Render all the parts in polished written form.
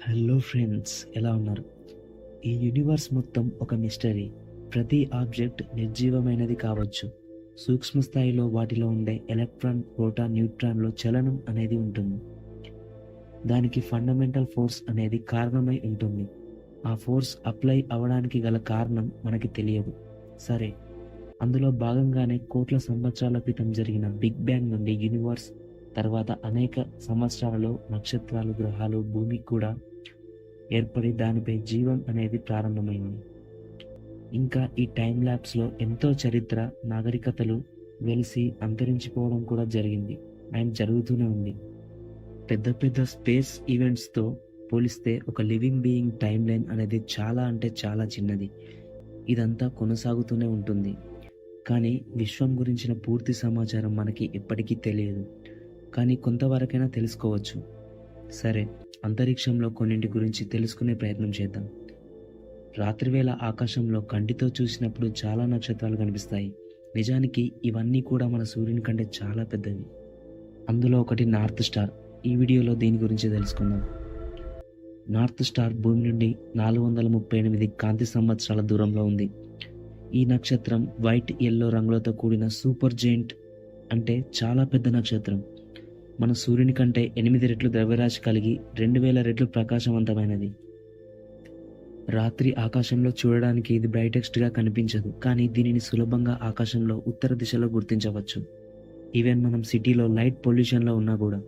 Hello friends, ఎలా ఉన్నారు? ఈ యూనివర్స్ మొత్తం ఒక మిస్టరీ. ప్రతి ఆబ్జెక్ట్ నిర్జీవమైనది కావచ్చు. సూక్ష్మ స్థాయిలో వాటిలో ఉండే ఎలక్ట్రాన్, ప్రోటాన్, న్యూట్రాన్లో చలనం అనేది ఉంటుంది. దానికి ఫండమెంటల్ ఫోర్స్ అనేది కారణమై ఉంటుంది. ఆ ఫోర్స్ అప్లై అవ్వడానికి గల కారణం మనకి తెలియదు. సరే, అందులో భాగంగానే కోట్ల సంవత్సరాల క్రితం జరిగిన బిగ్ బ్యాంగ్ నుండి యూనివర్స్, తర్వాత అనేక సంవత్సరాలలో నక్షత్రాలు, గ్రహాలు, భూమి కూడా ఏర్పడి దానిపై జీవం అనేది ప్రారంభమైంది. ఇంకా ఈ టైం ల్యాబ్స్లో ఎంతో చరిత్ర, నాగరికతలు వెలిసి అంతరించిపోవడం కూడా జరిగింది అండ్ జరుగుతూనే ఉంది. పెద్ద పెద్ద స్పేస్ ఈవెంట్స్తో పోలిస్తే ఒక లివింగ్ బీయింగ్ టైం లైన్ అనేది చాలా అంటే చాలా చిన్నది. ఇదంతా కొనసాగుతూనే ఉంటుంది. కానీ విశ్వం గురించిన పూర్తి సమాచారం మనకి ఎప్పటికీ తెలియదు. కానీ కొంతవరకైనా తెలుసుకోవచ్చు. సరే, అంతరిక్షంలో కొన్నింటి గురించి తెలుసుకునే ప్రయత్నం చేద్దాం. రాత్రివేళ ఆకాశంలో కంటితో చూసినప్పుడు చాలా నక్షత్రాలు కనిపిస్తాయి. నిజానికి ఇవన్నీ కూడా మన సూర్యుని కంటే చాలా పెద్దవి. అందులో ఒకటి నార్త్ స్టార్. ఈ వీడియోలో దీని గురించి తెలుసుకుందాం. నార్త్ స్టార్ భూమి నుండి 438 కాంతి సంవత్సరాల దూరంలో ఉంది. ఈ నక్షత్రం వైట్, ఎల్లో రంగులతో కూడిన సూపర్ జెయింట్, అంటే చాలా పెద్ద నక్షత్రం. మన సూర్యుని కంటే 8 రెట్లు ద్రవ్యరాశి కలిగి 2000 రెట్లు ప్రకాశవంతమైనది. రాత్రి ఆకాశంలో చూడడానికి ఇది బ్రైటెస్ట్గా కనిపించదు, కానీ దీనిని సులభంగా ఆకాశంలో ఉత్తర దిశలో గుర్తించవచ్చు. ఈవెన్ మనం సిటీలో లైట్ పొల్యూషన్లో ఉన్నా కూడా.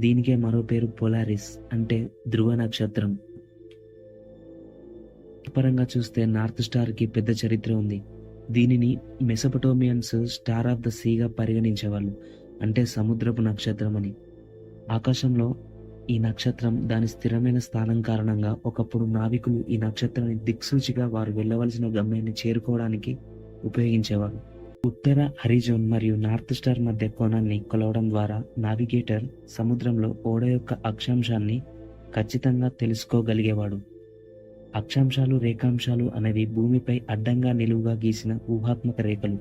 దీనికే మరో పేరు పోలారిస్, అంటే ధ్రువ నక్షత్రం. పరంగా చూస్తే నార్త్ స్టార్కి పెద్ద చరిత్ర ఉంది. దీనిని మెసొపటోమియన్స్ స్టార్ ఆఫ్ ద సీగా పరిగణించేవాళ్ళు, అంటే సముద్రపు నక్షత్రం అని. ఆకాశంలో ఈ నక్షత్రం దాని స్థిరమైన స్థానం కారణంగా ఒకప్పుడు నావికులు ఈ నక్షత్రాన్ని దిక్సూచిగా వారు వెళ్ళవలసిన గమ్యాన్ని చేరుకోవడానికి ఉపయోగించేవారు. ఉత్తర హరిజోన్ మరియు నార్త్ స్టార్ మధ్య కోణాన్ని కొలవడం ద్వారా నావిగేటర్ సముద్రంలో ఓడ యొక్క అక్షాంశాన్ని ఖచ్చితంగా తెలుసుకోగలిగేవాడు. అక్షాంశాలు, రేఖాంశాలు అనేవి భూమిపై అడ్డంగా నిలువుగా గీసిన ఊహాత్మక రేఖలు.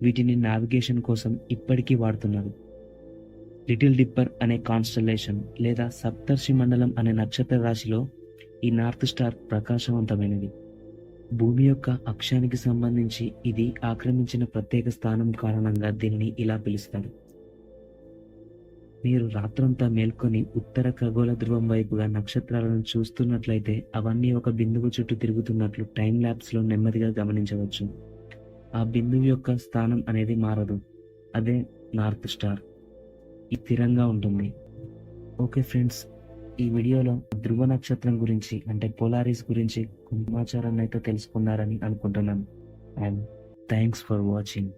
వీటిని నావిగేషన్ కోసం ఇప్పటికీ వాడుతున్నారు. లిటిల్ డిప్పర్ అనే కాన్స్టలేషన్ లేదా సప్తర్షి మండలం అనే నక్షత్ర రాశిలో ఈ నార్త్ స్టార్ ప్రకాశవంతమైనది. భూమి యొక్క అక్షానికి సంబంధించి ఇది ఆక్రమించిన ప్రత్యేక స్థానం కారణంగా దీనిని ఇలా పిలుస్తారు. మీరు రాత్రంతా మేల్కొని ఉత్తర ఖగోళ ధ్రువం వైపుగా నక్షత్రాలను చూస్తున్నట్లయితే అవన్నీ ఒక బిందువు చుట్టూ తిరుగుతున్నట్లు టైం ల్యాబ్స్లో నెమ్మదిగా గమనించవచ్చు. ఆ బిందువు యొక్క స్థానం అనేది మారదు. అదే నార్త్ స్టార్. ఇది స్థిరంగా ఉంటుంది. ఓకే ఫ్రెండ్స్, ఈ వీడియోలో ధ్రువ నక్షత్రం గురించి, అంటే పోలారిస్ గురించి సమాచారాన్ని అయితే తెలుసుకున్నారని అనుకుంటున్నాను. And thanks for watching.